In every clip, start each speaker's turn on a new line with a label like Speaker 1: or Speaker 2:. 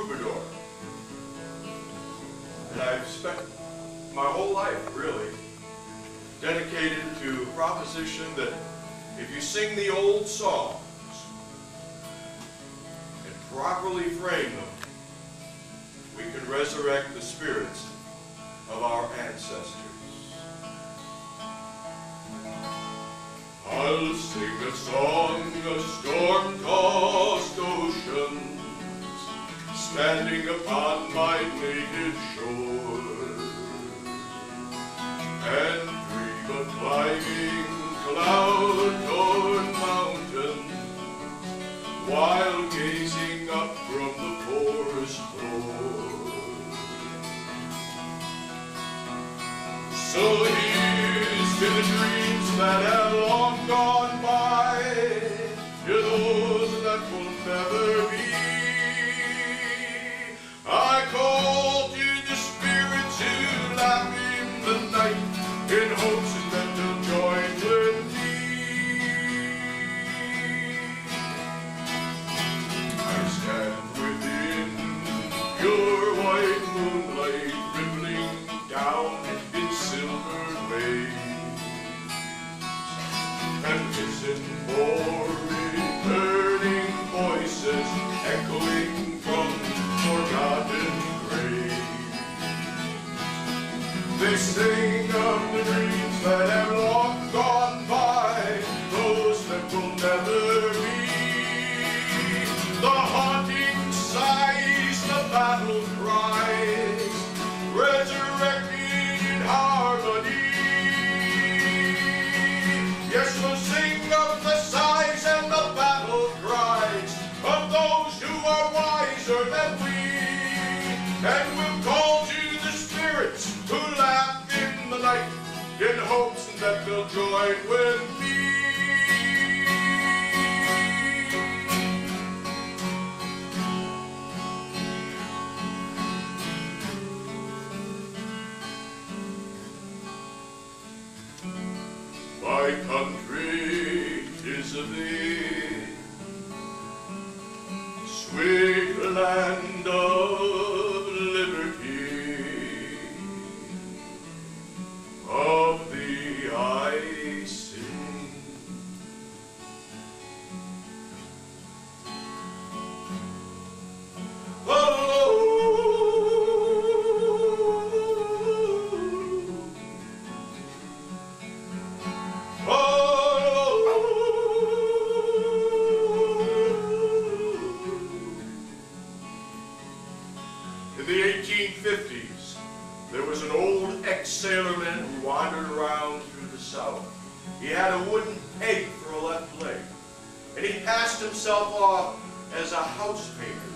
Speaker 1: troubadour. And I've spent my whole life, really, dedicated to the proposition that if you sing the old songs and properly frame them, we can resurrect the spirits of our ancestors. I'll sing a song of storm-tossed oceans, standing upon my native shore, and dream of climbing cloud-torn mountains, while gazing up from the forest floor. So here's to the dreams that have long gone by, to those that will never be. I call to the spirits who laugh in the night, in hopes that they'll join with me. I stand within pure white moonlight, rippling down in silver waves, and listen for returning voices echoing from forgotten graves. They sing of the dreams that have long gone by, those that will never be. The haunting sighs, the battle cries, resurrected in harmony. Yes, we'll sing of the sighs and the battle cries of those who are wiser than we, and we'll call to the spirits who laugh in the night, in hopes that they'll join with me. My country is a big, sweet land of liberty, of thee I sing. In the 1850s, there was an old ex-sailorman who wandered around through the South. He had a wooden peg for a left leg, and he passed himself off as a house painter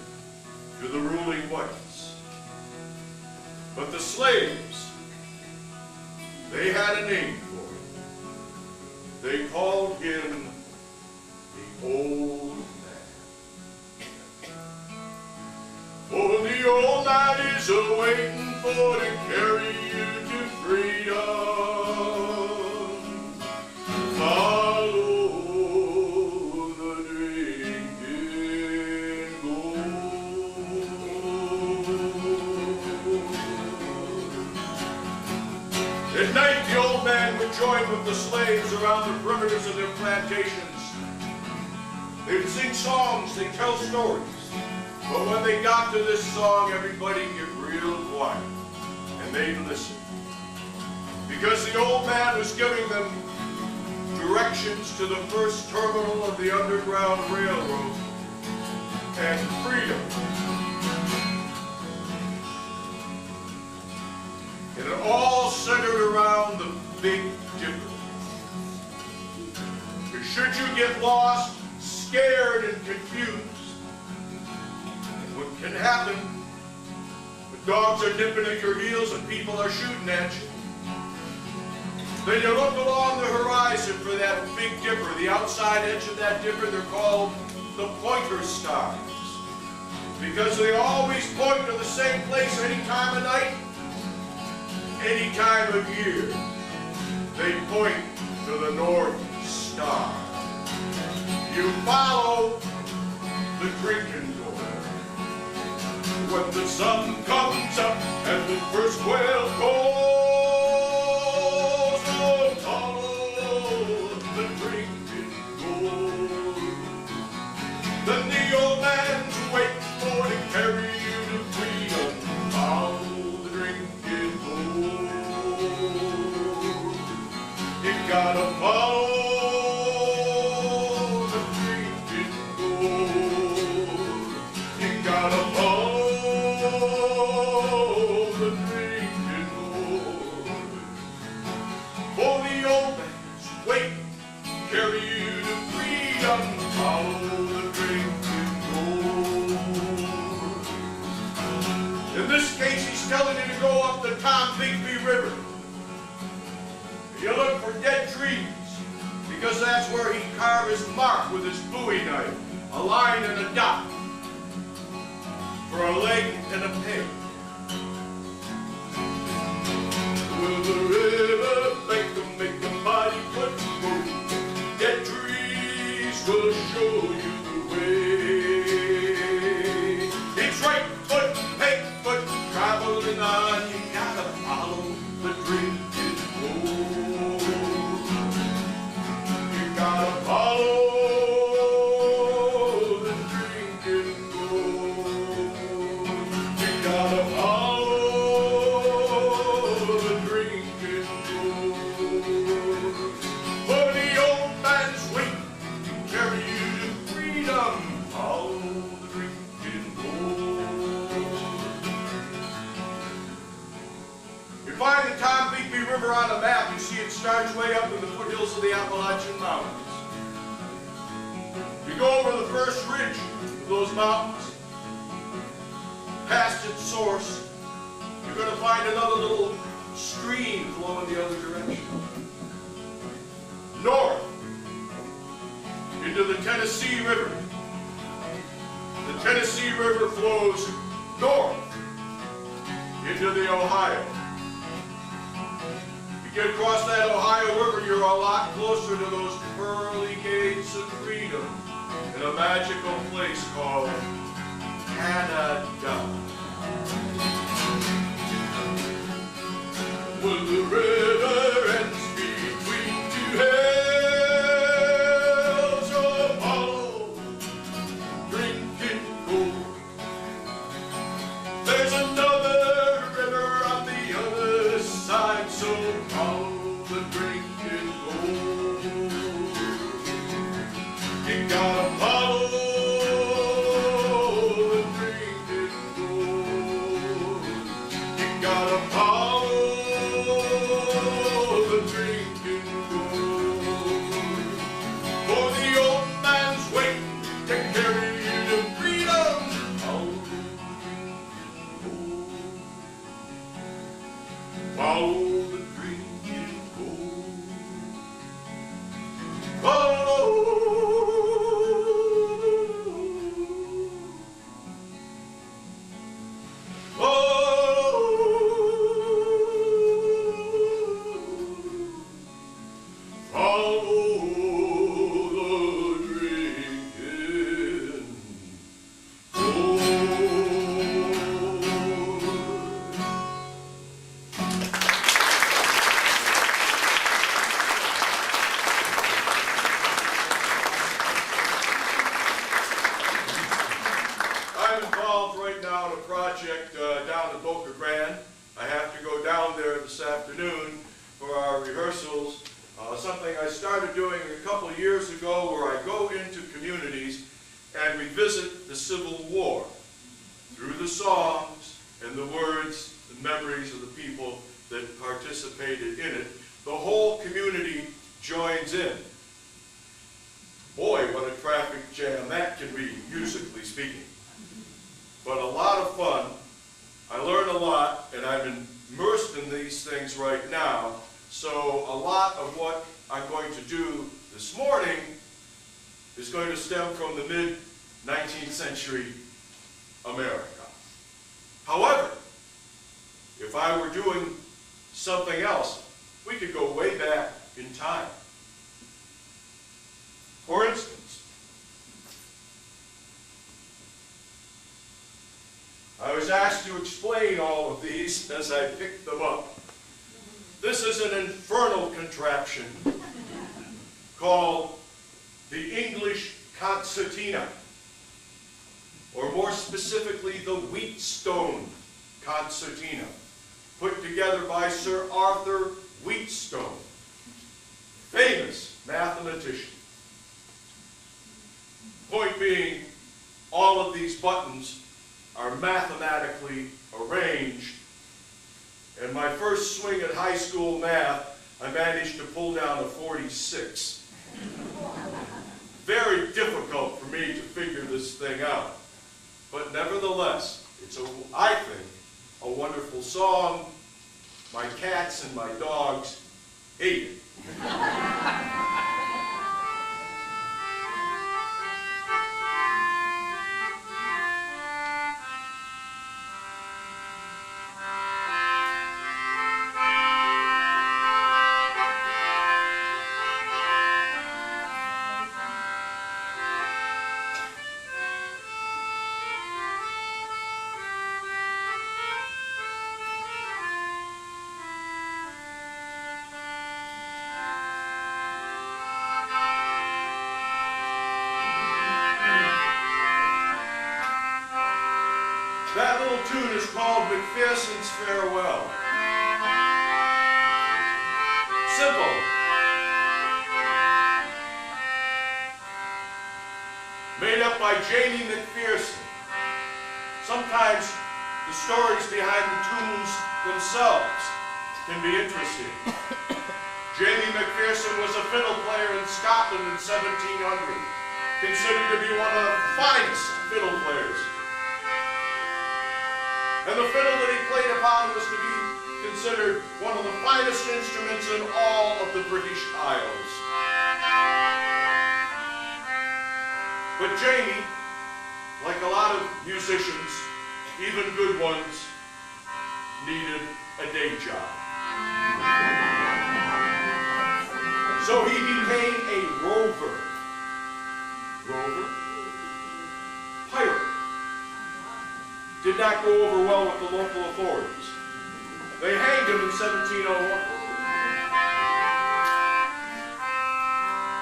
Speaker 1: to the ruling whites. But the slaves, they had a name for him. They called him the Old Man. Oh, the old man is a-waiting for to carry you to freedom. Follow the drinking gold. At night, the old man would join with the slaves around the perimeters of their plantations. They would sing songs, they'd tell stories. But when they got to this song, everybody'd get real quiet, and they'd listen. Because the old man was giving them directions to the first terminal of the Underground Railroad and freedom. And it all centered around the Big Dipper. Because should you get lost, scared, and confused, what can happen? The dogs are nipping at your heels and people are shooting at you. Then you look along the horizon for that Big Dipper. The outside edge of that dipper, they're called the pointer stars, because they always point to the same place any time of night, any time of year. They point to the North Star. You follow the drinking door. when the sun comes up and the first quail calls. Oh, follow the drinking gold. Then the old man's waiting for to carry you to freedom. Follow the drinking gold. You gotta follow the drinking gold. You gotta follow the drinking gold. For the old man's waiting, carry you to freedom. Follow the drinking gold. In this case, he's telling you to go up the Tombigbee River. You look for dead trees, because that's where he carved his mark with his bowie knife, a line and a dot, for a leg and a peg. Will the river make a mighty good move? Dead trees will show you the way. It's right foot, peg foot, traveling on. You gotta follow the drinking gold. You gotta follow the drinking gold. You gotta follow the drinking gold. For the old man's waiting to carry you to freedom. Follow the drinking gold. You find the Tombigbee River on a map. You see it starts way up in the foothills of the Appalachian Mountains. You go over the first ridge of those mountains, past its source, you're going to find another little stream flowing the other direction. North, into the Tennessee River. The Tennessee River flows north into the Ohio. You get across that Ohio River, you're a lot closer to those pearly gates of freedom in a magical place called Canada. Well, the river ends between two hills, so follow, drinking gold. There's another river on the other side, so follow the drinking gold. You gotta follow the drinking gold. You gotta follow the drinking gold. For the old man's waiting to carry you to freedom. Follow the drinking gold. Follow the drinking gold. Follow. I'm involved right now in a project down in Boca Grande. I have to go down there this afternoon for our rehearsals. Something I started doing a couple of years ago, where I go into communities and revisit the Civil War through the songs and the words and memories of the people that participated in it. The whole community joins in. Boy, what a traffic jam that can be, musically speaking. But a lot of fun. I learn a lot, and I'm immersed in these things right now. So a lot of what I'm going to do this morning is going to stem from the mid-19th century America. However, if I were doing something else, we could go way back in time. For instance, I I was asked to explain all of these as I picked them up. This is an infernal contraption called the English concertina, or more specifically, the Wheatstone concertina, put together by Sir Arthur Wheatstone, famous mathematician. Point being, all of these buttons are mathematically arranged. In my first swing at high school math, I managed to pull down a 46. Very difficult for me to figure this thing out. But nevertheless, it's, I think, a wonderful song. My cats and my dogs hate it. That little tune is called McPherson's Farewell. Simple. Made up by Jamie McPherson. Sometimes the stories behind the tunes themselves can be interesting. Jamie McPherson was a fiddle player in Scotland in 1700, considered to be one of the finest fiddle players. And the fiddle that he played upon was to be considered one of the finest instruments in all of the British Isles. But Jamie, like a lot of musicians, even good ones, needed a day job. So he became a rover. Rover? Pirate. Did not go over well with the local authorities. They hanged him in 1701.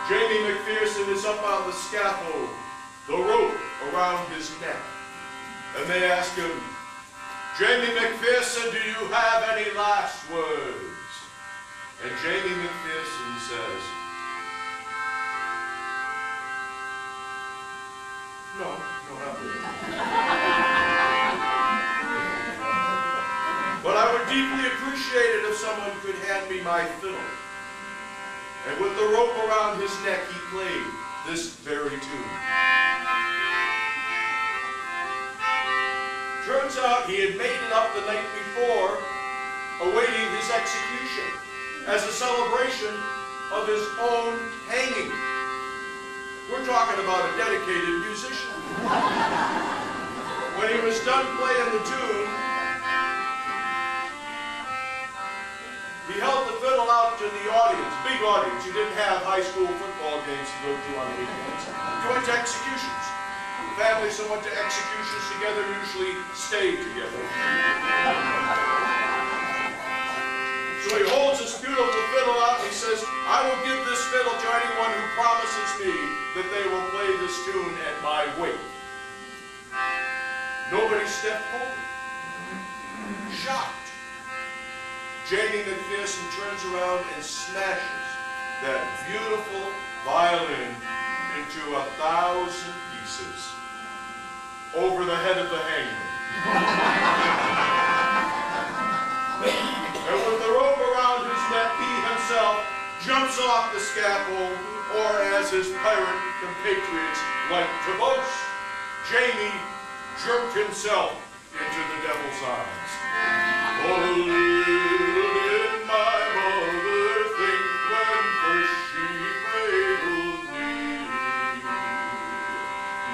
Speaker 1: Jamie McPherson is up on the scaffold, the rope around his neck. And they ask him, "Jamie McPherson, do you have any last words?" And Jamie McPherson says, "No, not really." But I would deeply appreciate it if someone could hand me my fiddle. And with the rope around his neck, he played this very tune. Turns out he had made it up the night before, awaiting his execution, as a celebration of his own hanging. We're talking about a dedicated musician. When he was done playing the tune, he held the fiddle out to the audience, big audience. You didn't have high school football games to go to on the weekends. You went to executions. Families that went to executions together usually stayed together. So he holds this beautiful fiddle out and he says, "I will give this fiddle to anyone who promises me that they will play this tune at my wake." Nobody stepped forward. Shocked. Jamie McPherson turns around and smashes that beautiful violin into 1,000 pieces over the head of the hangman. And with the rope around his neck, he himself jumps off the scaffold, or as his pirate compatriots like to boast, Jamie jerked himself into the devil's arms. Oh, little did my mother think when first she cradled me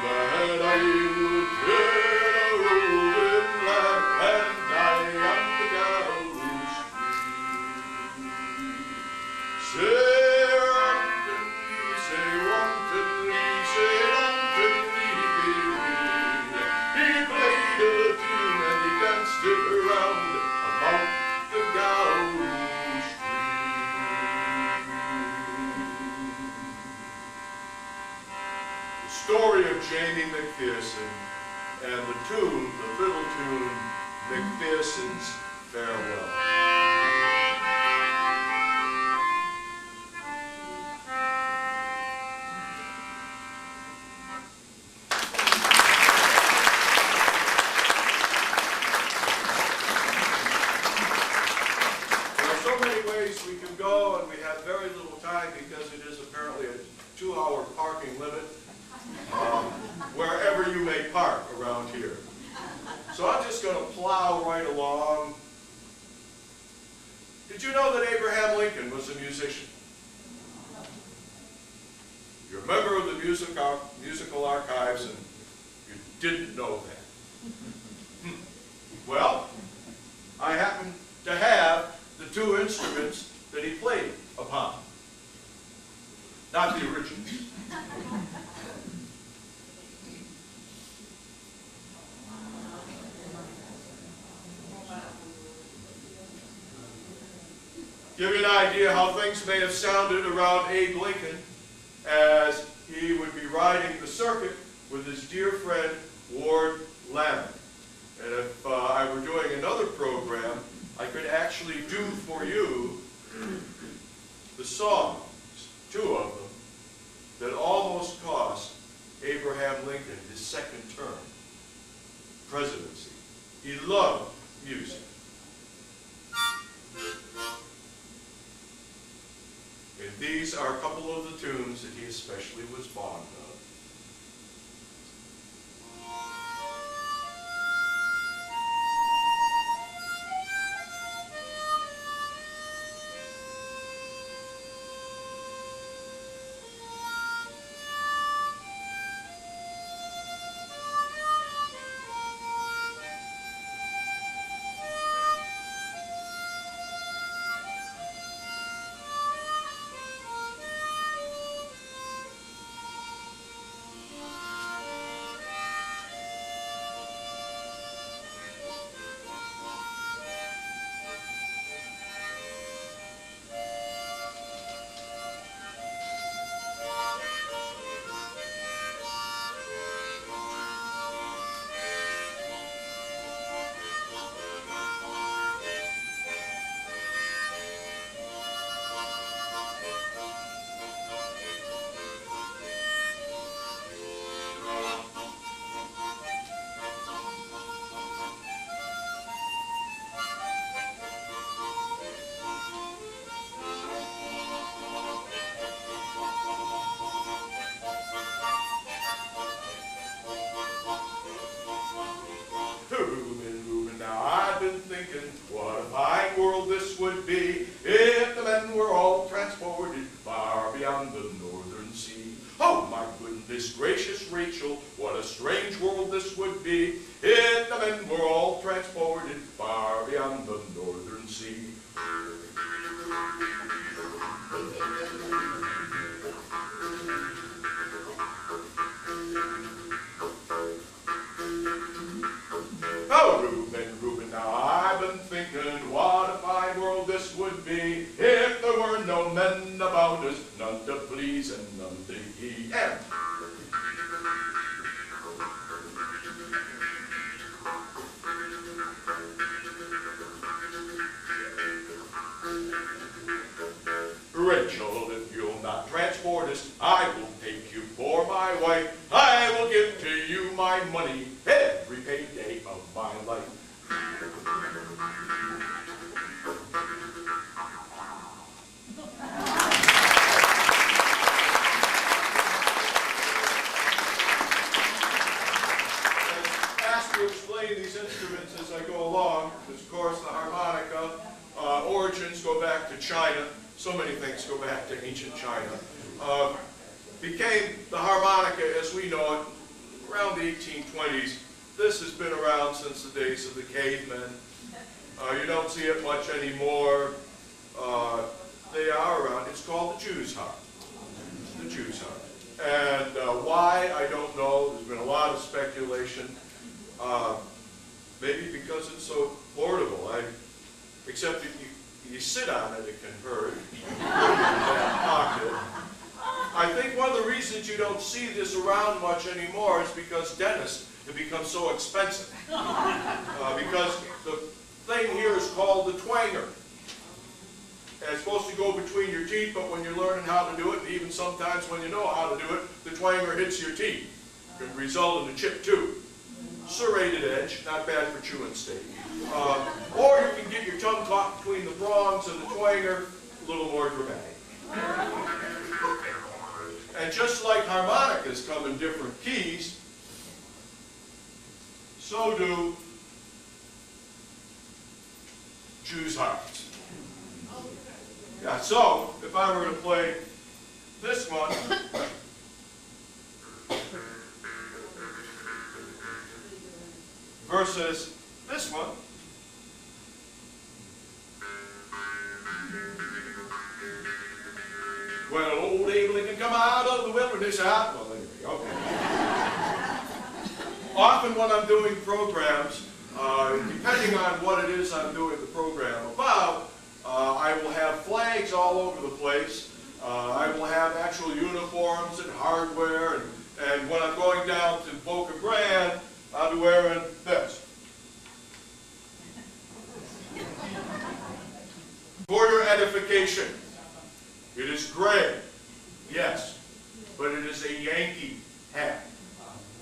Speaker 1: that I would turn a rolling lamp and die on the gallows tree. Say wantonly, say wantonly, say wantonly, he played a tune. zither round about the gallows tree. The story of Jamie McPherson and the tune, the fiddle tune, McPherson's Farewell. We can go, and we have very little time because it is apparently a 2-hour parking limit wherever you may park around here. So I'm just going to plow right along. Did you know that Abraham Lincoln was a musician? You're a member of the musical archives and you didn't know that. Well, I happen to have the 2 instruments that he played upon. Not the originals. Give you an idea how things may have sounded around Abe Lincoln as he would be riding the circuit with his dear friend Ward Lamon. And if I were doing another program, I could actually do for you the songs, 2 of them, that almost cost Abraham Lincoln his 2nd term presidency. He loved music. And these are a couple of the tunes that he especially was fond of. What a fine world this would be if the men were all transported far beyond the northern sea. Oh, my goodness gracious, Rachel, what a strange world this would be if the men were all transported far beyond the northern sea. Oh, Reuben, now I've been thinking what a fine world this would be if there were no men about us, none to please and none to heed. And Rachel, if you'll not transport us, I will take you for my wife. I will give to you my money every payday of my life. Asked to explain these instruments as I go along, because of course the harmonica origins go back to China. So many things go back to ancient China. Became the harmonica as we know it around the 1820s. This has been around since the days of the cavemen. You don't see it much anymore. They are around. It's called the Jew's harp. The Jew's harp. And why, I don't know. There's been a lot of speculation. Maybe because it's so portable. Except if you sit on it, it can hurt. That pocket. I think one of the reasons you don't see this around much anymore is because dentists have become so expensive. Because the thing here is called the twanger. And it's supposed to go between your teeth, but when you're learning how to do it, and even sometimes when you know how to do it, the twanger hits your teeth. It can result in a chipped tooth. Serrated edge, not bad for chewing steak. Or you can get your tongue caught between the prongs and the twanger, a little more dramatic. And just like harmonicas come in different keys, so do Jews' hearts. Yeah, so if I were to play this one, versus this one, well, old Abe Lincoln come out of the wilderness out. Well, anyway, okay. Often when I'm doing programs, depending on what it is I'm doing the program about, I will have flags all over the place. I will have actual uniforms and hardware, and when I'm going down to Boca Grande, I'll be wearing this. For your edification, it is gray, yes, but it is a Yankee hat.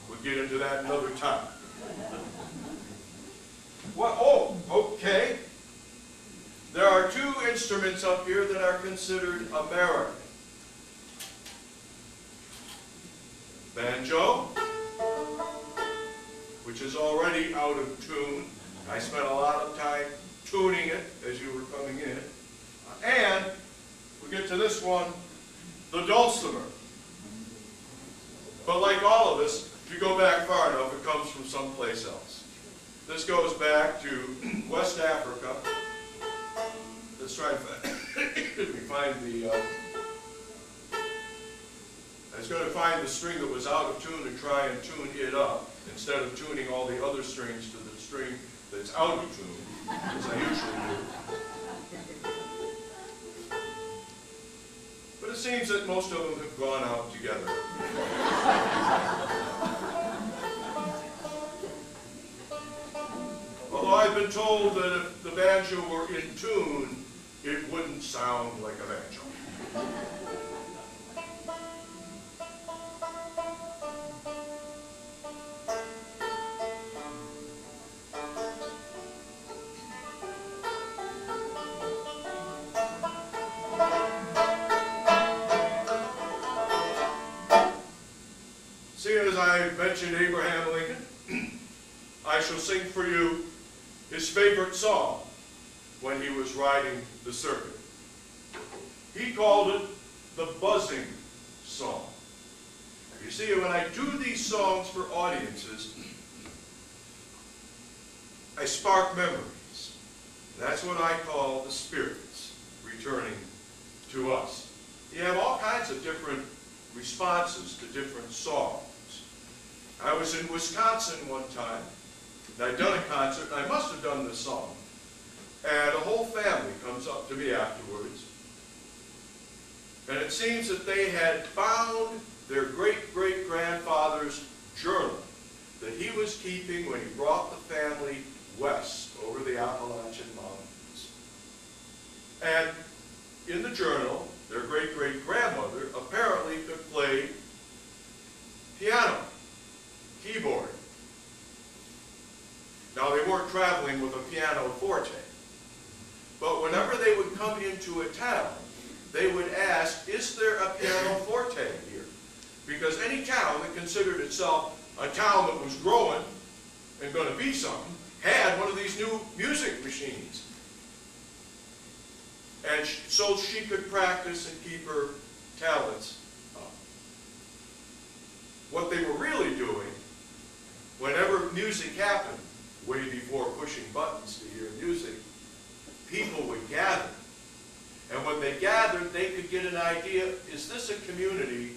Speaker 1: We'll get into that another time. What? Oh, okay. There are two instruments up here that are considered American. Banjo, which is already out of tune. I spent a lot of time tuning it as you were coming in. And we get to this one, the dulcimer. But like all of us, if you go back far enough, it comes from someplace else. This goes back to West Africa. Let's try to find the... I was going to find the string that was out of tune and try and tune it up, instead of tuning all the other strings to the string that's out of tune, as I usually do. But it seems that most of them have gone out together. Although I've been told that if the banjo were in tune, it wouldn't sound like a banjo. Seeing as I mentioned Abraham Lincoln, I shall sing for you his favorite song when he was riding the circuit. He called it the buzzing song. You see, when I do these songs for audiences, I spark memories. That's what I call the spirits returning to us. You have all kinds of different responses to different songs. I was in Wisconsin one time, and I'd done a concert, and I must have done this song. And a whole family comes up to me afterwards, and it seems that they had found their great-great-grandfather's journal that he was keeping when he brought the family west over the Appalachian Mountains. And in the journal, their great-great-grandmother apparently could play piano, keyboard. Now, they weren't traveling with a piano forte, but whenever they would come into a town, they would ask, is there a piano forte here? Because any town that considered itself a town that was growing and going to be something had one of these new music machines. And so she could practice and keep her talents up. What they were really doing, whenever music happened, way before pushing buttons to hear music, people would gather. And when they gathered, they could get an idea, is this a community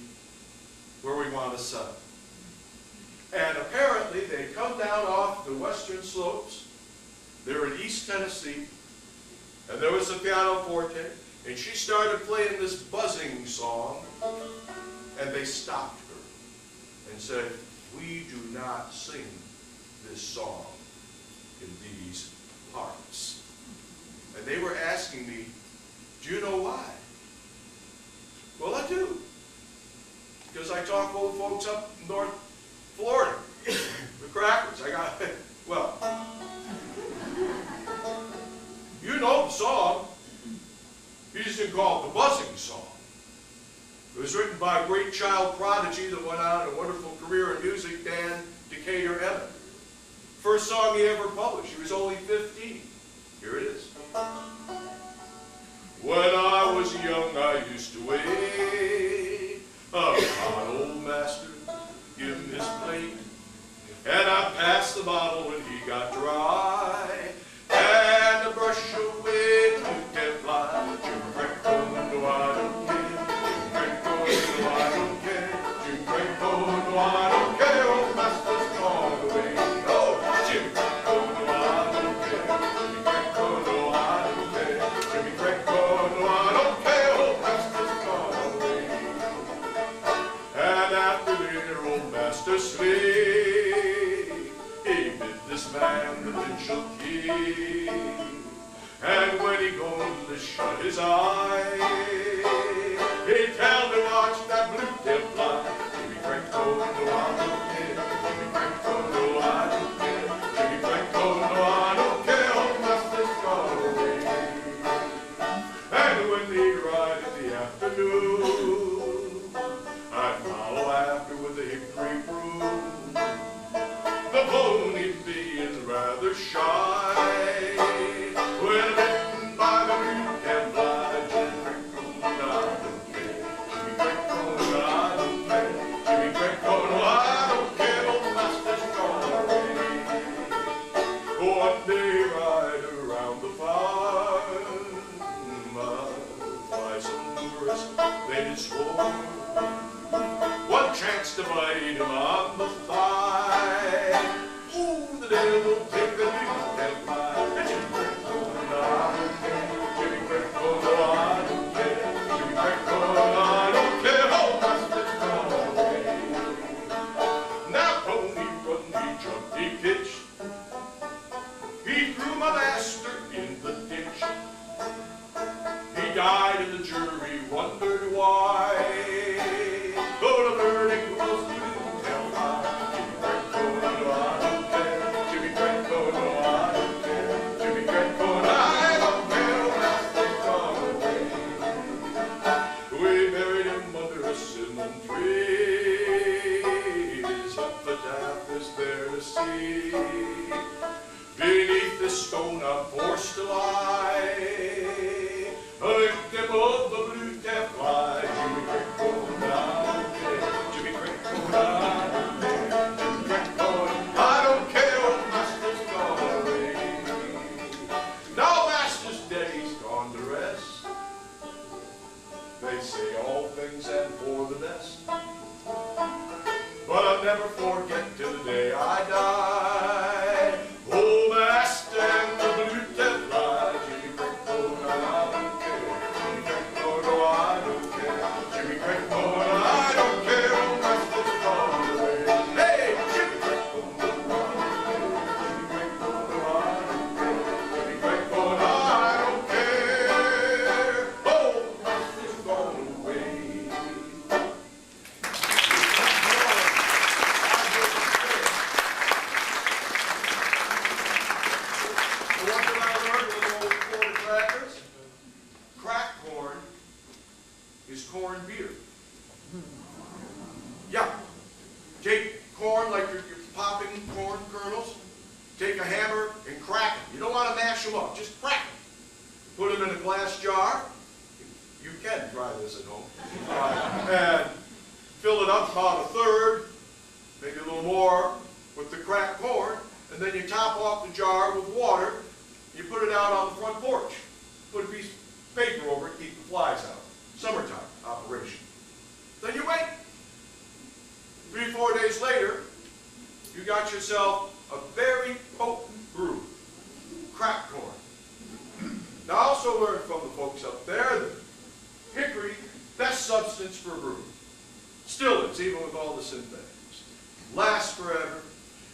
Speaker 1: where we want to settle? And apparently they come down off the western slopes. They're in East Tennessee. And there was a pianoforte. And she started playing this buzzing song. And they stopped her and said, "We do not sing this song in these parts." And they were asking me, "Do you know why?" Well, I do. Because I talk old folks up in North Florida. The crackers. I got, well, you know the song. You just didn't call it the buzzing song. It was written by a great child prodigy that went on a wonderful career in music, Dan Decatur Emmett. First song he ever published. He was only 15. Here it is. When I was young, I used to wait upon old master, give him his plate, and I passed the bottle when he got dry, and to brush away the dead fly. Jim Greco, no, I don't care. Jim Greco, no, I don't care. Jim Greco, no, I don't care. Old master's gone away. Oh, Jim Greco, no, I don't care. Jimmy Greco, no, I don't care. Jimmy Greco, no, I don't care. Old master's gone away. And after dinner, old master sleep, he bid this man the minstrel key. And when he goes to shut his eye, he tell to watch that blue tail fly. Jimmy Greco, no, I don't care. Jimmy Greco, no, I don't care. Jimmy Greco, no, I don't care. Old master's gone away. And when they ride in the afternoon, I follow after with a hickory broom. The pony being rather shy, when bitten by the blue can fly. Jimmy Greco, no, I don't care. Jimmy Greco, no, I don't care. Jimmy Greco, no, I don't care. Old master's gone away. One day ride around the farm, by some tourists they did swore. One chance to bite him on the thigh. Ooh, the devil take the blue can fly. Jimmy Greco, no, I don't care. Jimmy Greco, no, I don't care. Jimmy Greco, no, I don't care. Old master's gone away. Now Tony run, he jumped, he pitched. He threw my master in the ditch. He died and the jury wondered why. Oh, the verdict was blue tail fly. Jimmy Greco, no, I don't care. Jimmy Greco, no, I don't care. Jimmy Greco, no, I don't care. Old master's gone away. We buried him under a cinnamon tree. His epitaph is there to see. Beneath the stone I'm forced to lie, a victim of the blue tail fly. Jimmy Greco, no, I don't care. Jimmy Greco, no, I don't care. Jimmy Greco, I don't care. Old master's gone away. Now master's dead, he's gone to rest. They say all things end for the best, but I'll never forget till the day I die. Old master and the blue tail fly. Jimmy Greco, no, I don't care. Jimmy Greco, no, I don't care. Jimmy Greco, no, I don't care. Old master's gone away. Hey, Jimmy Greco, no, I don't care. Jimmy Greco, no, I don't care. Jimmy Greco, no, I don't care. Old master's gone away. What did I learn with old corn crackers? Crack corn is corn beer. Yeah. Take corn like you're popping corn kernels. Take a hammer and crack them. You don't want to mash them up. Just crack them. Put them in a glass jar. You can try this at home. And fill it up about a third, maybe a little more, with the cracked corn. And then you top off the jar with water. You put it out on the front porch. Put a piece of paper over it, keep the flies out. Summertime operation. Then you wait. 3 or 4 days later, got yourself a very potent brew, cracked corn. Now, I also learned from the folks up there that hickory, best substance for a brew. Still is, even with all the synthetics. Lasts forever,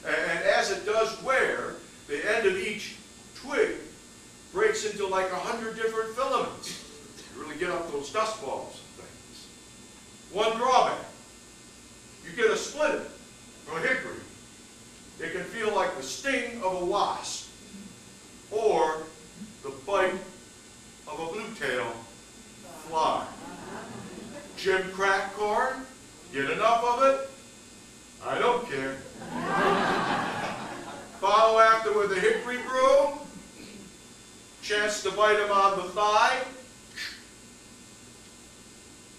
Speaker 1: and as it does wear, the end of each twig breaks into like 100 different filaments. You really get up those dust balls and things. One drawback, you get a split from a hickory. It can feel like the sting of a wasp or the bite of a blue-tail fly. Jim cracked corn, get enough of it? I don't care. Follow after with a hickory brew, chance to bite him on the thigh.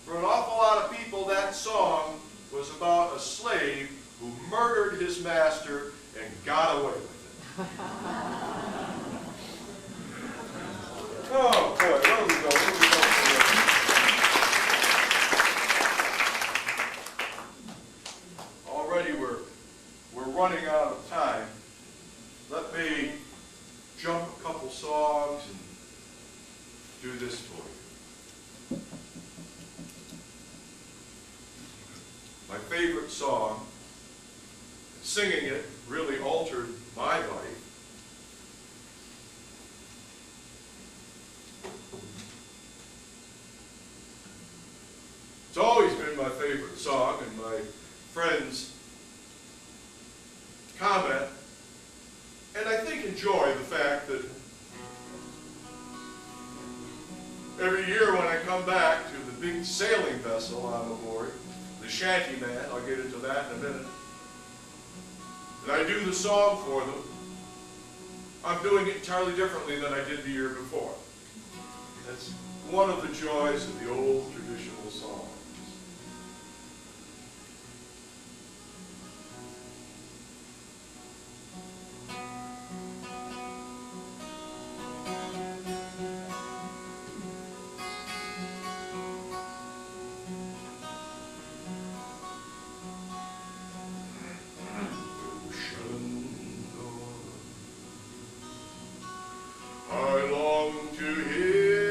Speaker 1: For an awful lot of people, that song was about a slave who murdered his master and got away with it. Oh, boy, where do we go? Already we're running out of time. Let me jump a couple songs and do this for you. My favorite song, singing it really altered my life. It's always been my favorite song, and my friends comment, and I think enjoy the fact that every year when I come back to the big sailing vessel I'm aboard, the shanty man, I'll get into that in a minute, and I do the song for them, I'm doing it entirely differently than I did the year before. That's one of the joys of the old traditional songs. I long to hear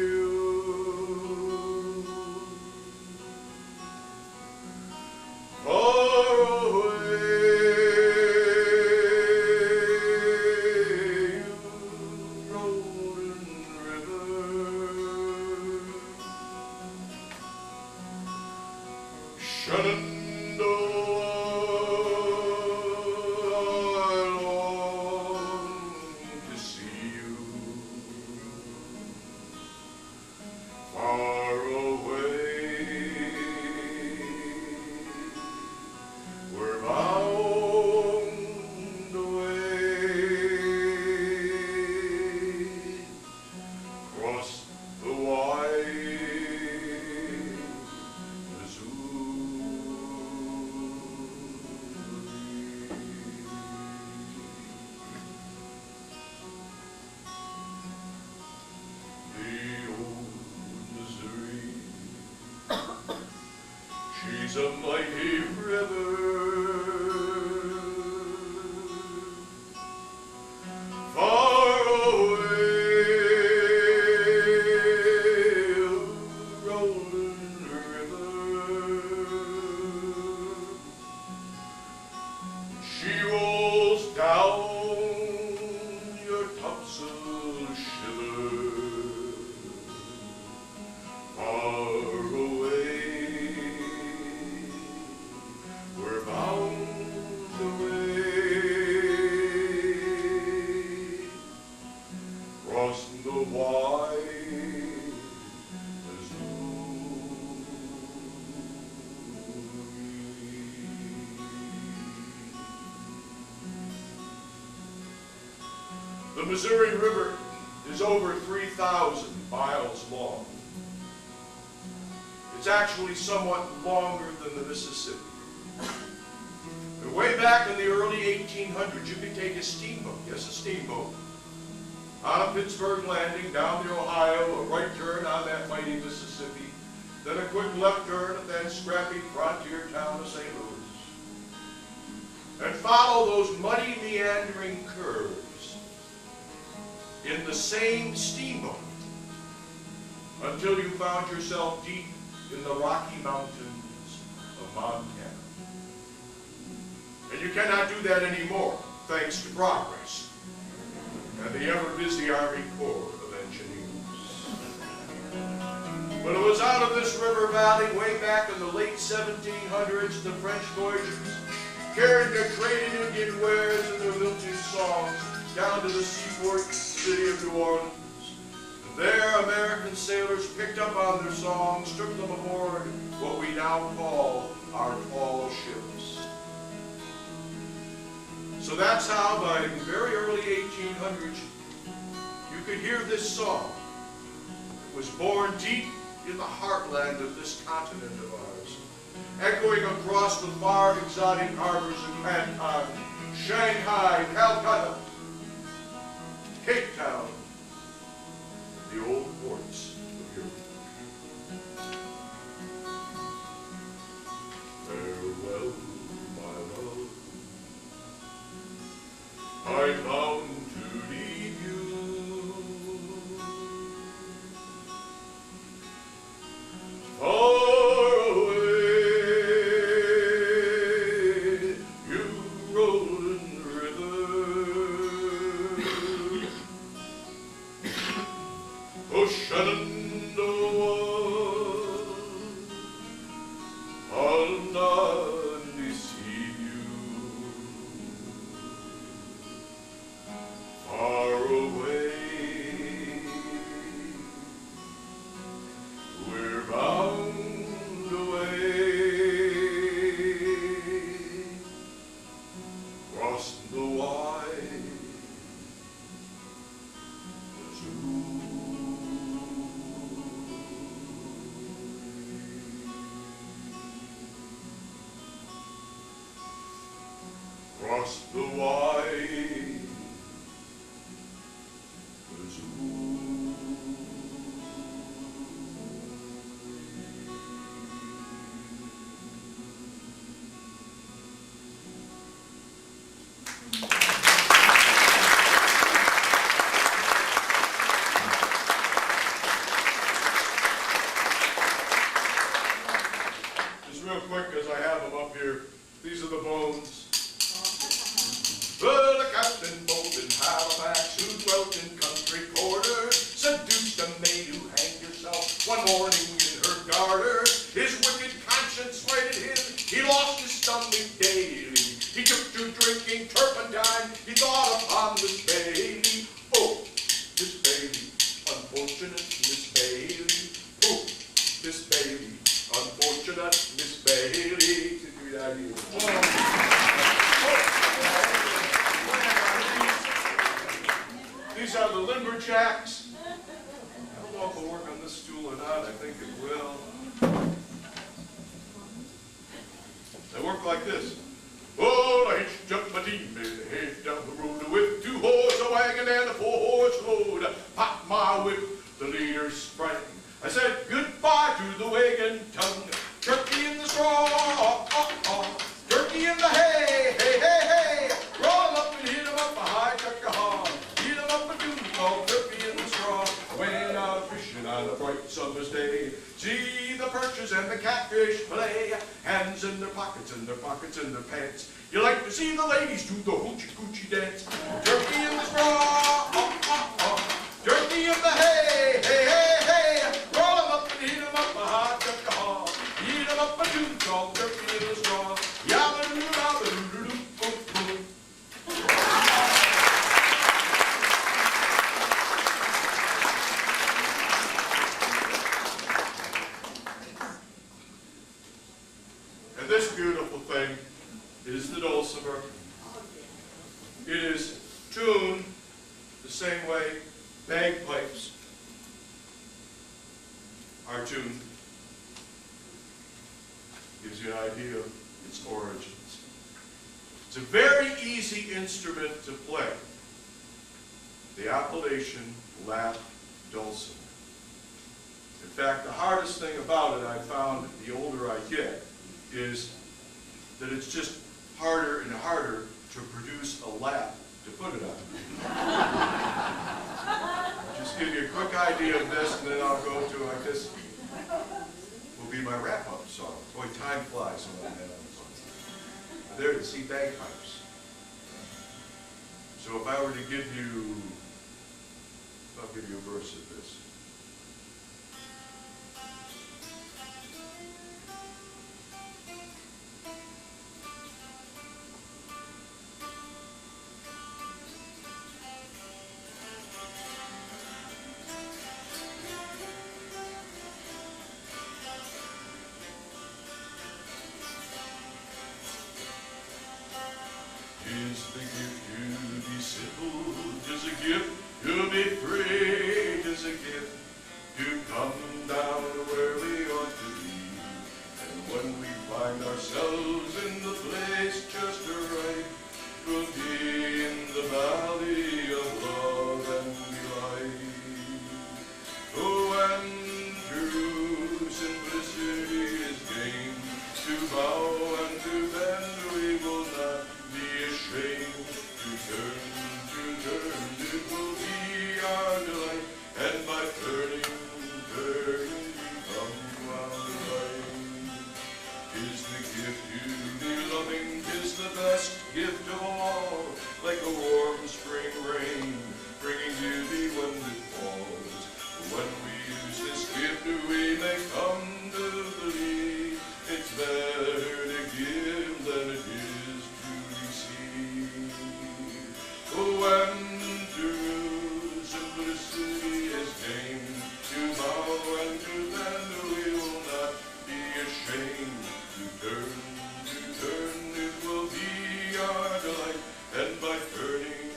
Speaker 1: you far away, you rolling river, Shenandoah. She's a mighty river, far away, rolling river. She rolls down your topsail shiver, far away. We're bound away, crossing the wide Missouri. The Missouri River is over 3,000 miles long. It's actually somewhat longer than the Mississippi. And way back in the early 1800s, you could take a steamboat, yes, a steamboat, out of Pittsburgh Landing, down the Ohio, a right turn on that mighty Mississippi, then a quick left turn at that scrappy frontier town of St. Louis. and follow those muddy meandering curves in the same steamboat until you found yourself deep in the Rocky Mountains of Montana. And you cannot do that anymore, thanks to progress and the ever-busy Army Corps of Engineers. But it was out of this river valley way back in the late 1700s the French voyagers carried their trade in Indian wares and their lilting songs down to the seaport city of New Orleans. And there American sailors picked up on their songs, took them aboard what we now call our tall ships. So that's how by the very early 1800s you could hear this song. It was born deep in the heartland of this continent of ours, echoing across the far exotic harbors of Canton, Shanghai, Calcutta, Cape Town, and the old ports of Europe. Farewell, my love, I'm bound to leave you. Far away, you rolling river, Shenandoah, I'll not deceive you. Far away, we're bound away, crossing the wide across the wide Missouri. Just real quick, because I have them up here, these are the bones. Well, the captain bold in Halifax, who dwelt in country quarters, seduced a maid who hanged herself one morning in her garter. His wicked conscience slighted him, he lost his stomach daily. He took to drinking turpentine, he thought upon Miss Bailey. Oh, Miss Bailey, unfortunate Miss Bailey. Oh, Miss Bailey, unfortunate Miss Bailey. Give me that here. These are the lumberjacks. I don't know if it'll work on this stool or not. I think it will. They work like this. Oh, I hitched up my team and head down the road with 2 horse, a wagon, and a 4-horse load. Pop my whip, the leader sprang. I said goodbye to the wagon tongue. Turkey in the straw, turkey in the hay, hey, hey, hey. Roll 'em up and hit 'em up a high tuck-a-haw. Hit 'em up a doom called turkey in the straw. Went out fishing on a bright summer's day. See the perches and the catfish play. Hands in their pockets and their pockets in their pants. You like to see the ladies do the hoochie-coochie dance. Turkey in the straw, turkey in the hay, hey, hey, hey. Roll 'em up and hit 'em up a high tuck-a-haw. Hit 'em up a doom called turkey in the straw. Yabba-doo-dabba-doo-doo-doo, boom, boom. And this beautiful thing is the dulcimer. It is tuned the same way bagpipes are tuned. Gives you an idea of its origins. It's a very easy instrument to play. The Appalachian lap dulcimer. In fact, the hardest thing about it, I found the older I get, is that it's just harder and harder to produce a lap to put it on. Just give you a quick idea of this, and then I'll go to, I guess, will be my wrap-up song. Boy, time flies when I'm having fun. There to see bagpipes. So if I were to give you, I'll give you a verse of this. Tis the gift to be simple, tis a gift to be free, tis a gift to come down where we ought to be. And when we find ourselves in the place just right, we'll be in the valley of love and delight. Oh, and true simplicity is gained, to bow and to bend we will not be ashamed, to turn, it will be our delight, and by turning, we come round right. 'Tis the gift to be loving, 'tis the best gift of all, like a warm spring rain, bringing beauty when it falls. When we use this gift, we may come to believe it's better to give than it is to receive. Oh, and true simplicity is gained, to bow and to bend we will not be ashamed, to turn, it will be our delight, and by turning,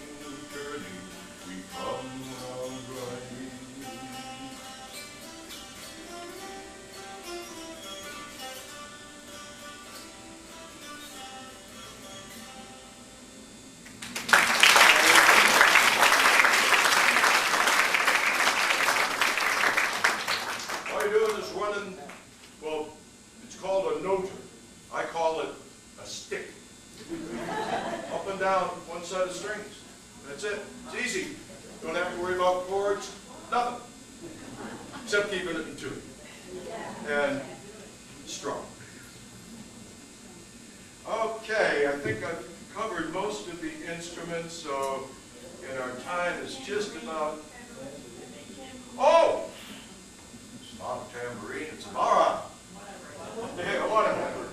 Speaker 1: we come round right. All you're doing is running, well, it's called a noter. I call it a stick. Up and down one set of strings. That's it. It's easy. Don't have to worry about chords, nothing. Except keeping it in tune. And strong. Okay, I think I've covered most of the instruments, so and our time is just about, oh! It's not a tambourine, it's a bara. Yeah, whatever.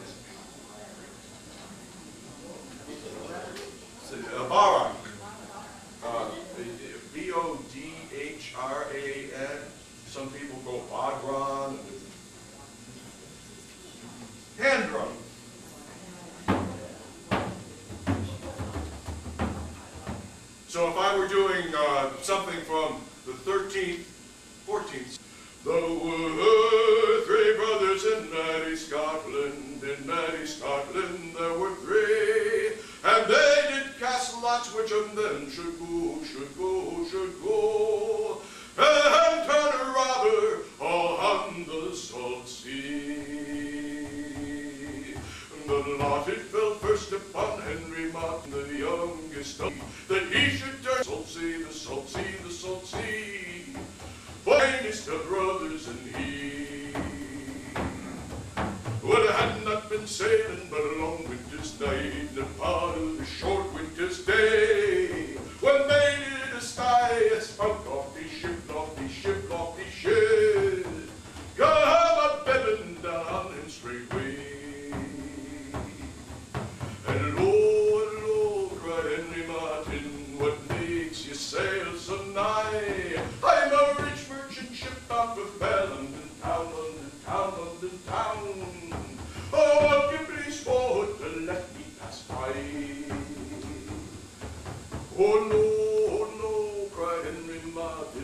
Speaker 1: It's a bara. B-O-D-H-R-A-N. Some people go badran. Hand drum. So if I were doing something from the 13th, 14th, there were three brothers in merry Scotland, there were three, and they did cast lots which of them should go, and turn a robber all on the salt sea. The lot it fell first upon Henry Martin, the youngest of that he should turn the salt sea, finest of brothers and he. Well, it had not been sailing but a long winter's night, and a part of the short winter's day, when they did a sky as spunk off the ship, come a bebbing down on him straightway. And lo, cried Henry Martin, what makes you sail so nigh? I'm a rich merchant ship out of London town. Oh, give me sport to let me pass by. Oh no, cried Henry Martin.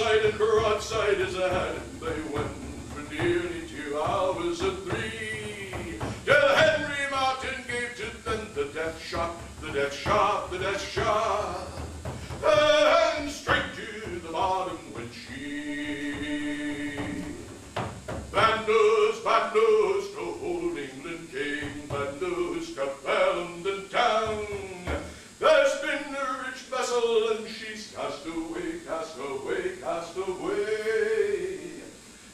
Speaker 1: sight and broadside is ahead. They went for nearly 2 hours and 3, till Henry Martin gave to them the death shot, the death shot, the death shot. And straight to the bottom went she. Bad news to old England king, bad news to Bellenden town. There's been a rich vessel and she's cast away, cast away, cast away.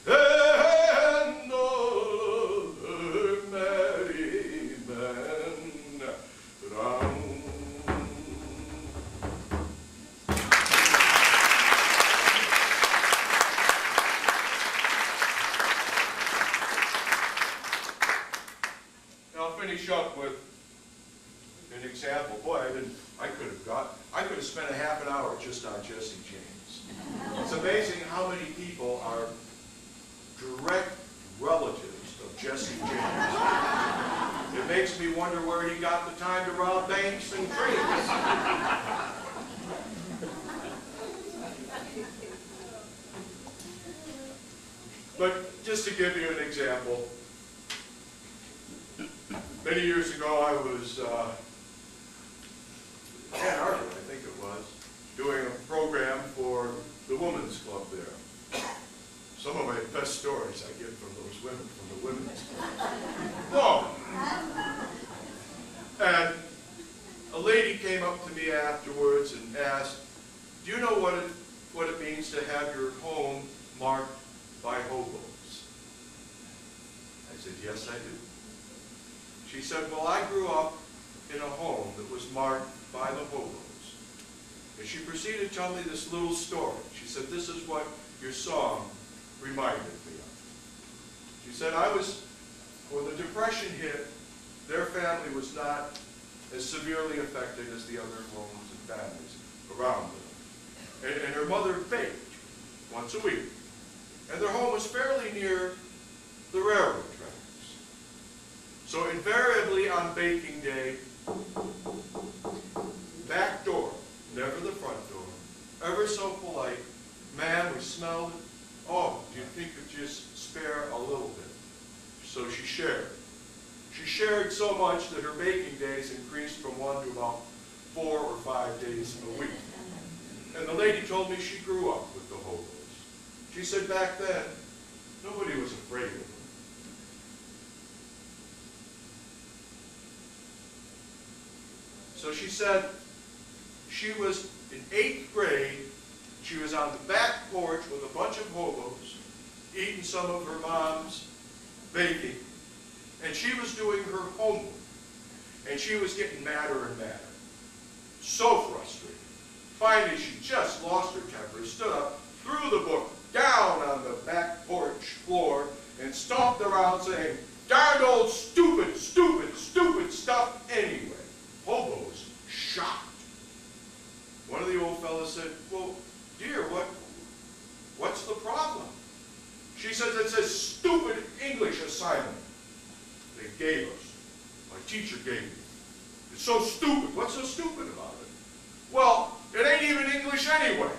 Speaker 1: And all her merry men drowned. I'll finish up with an example. Boy, I could have spent a half an hour just on Jesse James. It's amazing how many people are direct relatives of Jesse James. It makes me wonder where he got the time to rob banks and trains. But just to give you an example, many years ago I was Ann Arbor, I think it was, doing a program for the Women's Club there. Some of my best stories I get from those women, from the Women's Club. Oh! And a lady came up to me afterwards and asked, do you know what it means to have your home marked by hobos? I said, yes, I do. She said, well, I grew up in a home that was marked by the hobos. And she proceeded to tell me this little story. She said, this is what your song reminded me of. She said, when the Depression hit, their family was not as severely affected as the other homes and families around them. And her mother baked once a week. And their home was fairly near the railroad tracks. So invariably on baking day, back door, never the front door, ever so polite, ma'am, we smelled it. Oh, do you think you could just spare a little bit? So she shared. She shared so much that her baking days increased from 1 to about 4 or 5 days a week. And the lady told me she grew up with the hobos. She said back then, nobody was afraid of them. So she said she was in 8th grade, she was on the back porch with a bunch of hobos, eating some of her mom's baking, and she was doing her homework, and she was getting madder and madder. So frustrated. Finally, she just lost her temper, stood up, threw the book down on the back porch floor, and stomped around saying, darn old stupid, stupid, stupid stuff anyway. Hobos shocked. One of the old fellows said, well, dear, what's the problem? She says, it's a stupid English assignment they gave us. My teacher gave me. It's so stupid. What's so stupid about it? Well, it ain't even English anyway.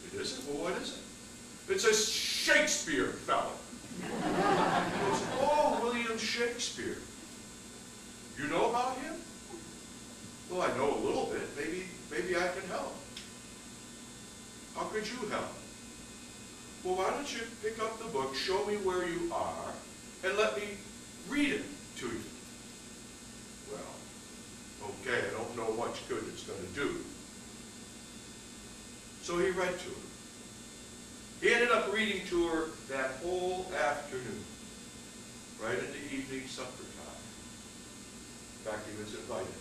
Speaker 1: It isn't? Well, what is it? It's a Shakespeare fella. Goes, oh, William Shakespeare. You know about him? Well, I know a little bit. Maybe I can help. How could you help? Well, why don't you pick up the book, show me where you are, and let me read it to you. Well, okay, I don't know much good it's going to do. So he read to her. He ended up reading to her that whole afternoon, right into evening supper time. In fact, he was invited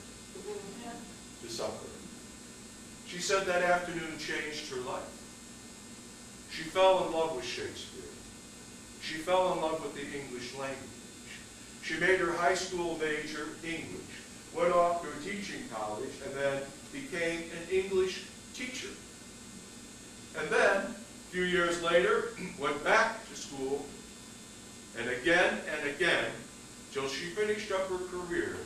Speaker 1: to supper. She said that afternoon changed her life. She fell in love with Shakespeare. She fell in love with the English language. She made her high school major English, went off to a teaching college, and then became an English teacher. And then, a few years later, went back to school, and again, till she finished up her career,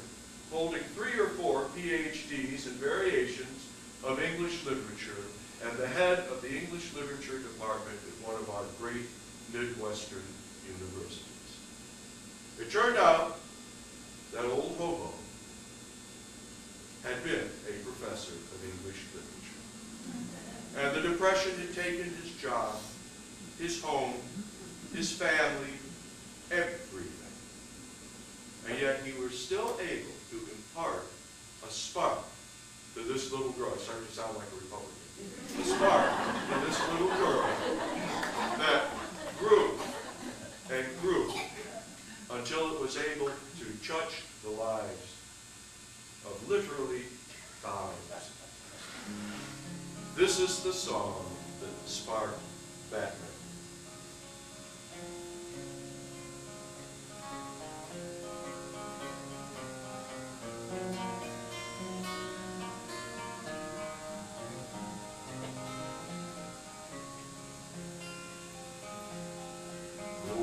Speaker 1: holding 3 or 4 PhDs in variations of English literature, and the head of the English Literature Department at one of our great Midwestern universities. It turned out that old hobo had been a professor of English literature. And the Depression had taken his job, his home, his family, everything. And yet he was still able to impart a spark to this little girl. I'm starting to sound like a Republican. A spark to this little girl that grew and grew until it was able to touch the lives of literally thousands. This is the song that sparked Batman. Go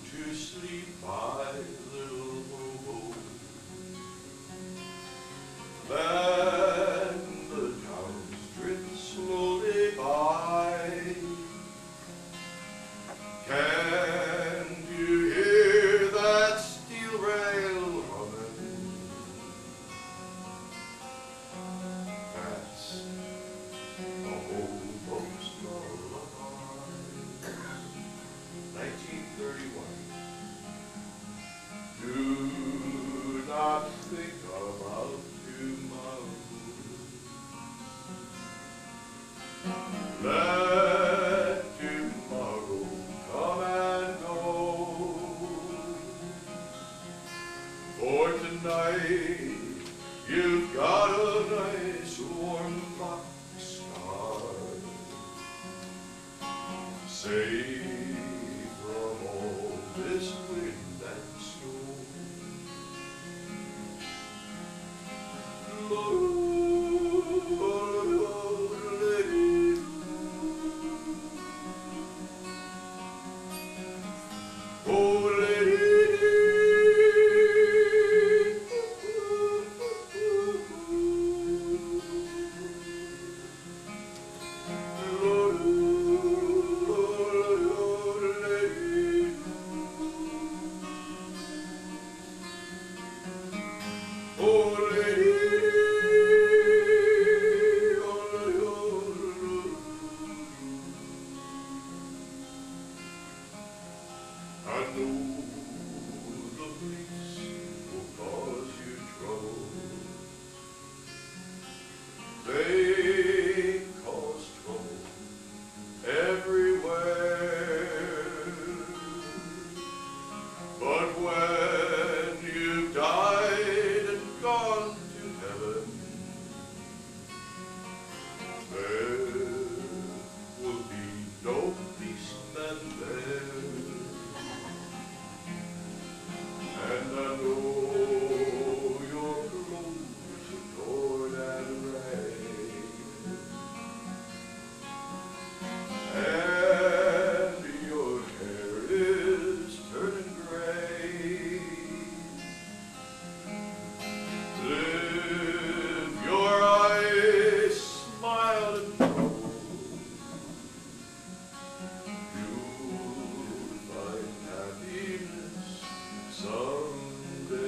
Speaker 1: to sleep, my little hobo. Then the towns drift slowly by. Can you hear that steel rail humming? That's a hobo's lullaby. 1931. Do not think about tomorrow. Let tomorrow come and go. For tonight you've got a nice warm boxcar, safe from all this wind and snow. I know the police will cause you trouble. They cause trouble everywhere. But when you've died and gone to heaven, there will be no policemen there. And I know your clothes are torn and ragged, and your hair is turning gray. Live your eyes, smile and grow. You'll find happiness someday.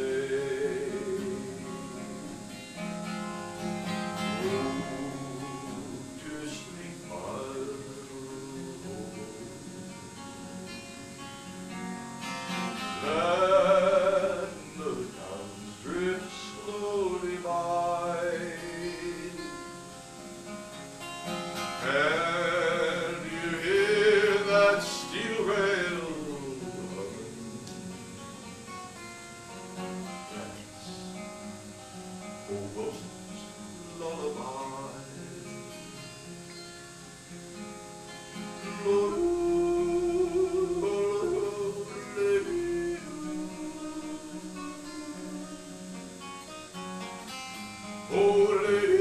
Speaker 1: Go to sleep, my little hobo. Let the towns drift slowly by. Can you hear that steel rail humming? That's hobo's lullaby. Oh, lady.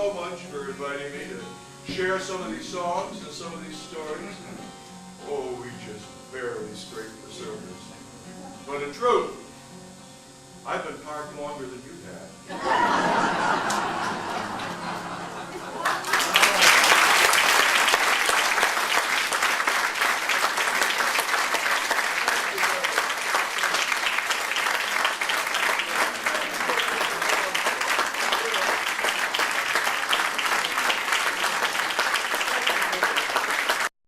Speaker 1: so much for inviting me to share some of these songs and some of these stories. Oh, we just barely scraped the surface. But in truth, I've been parked longer than you have.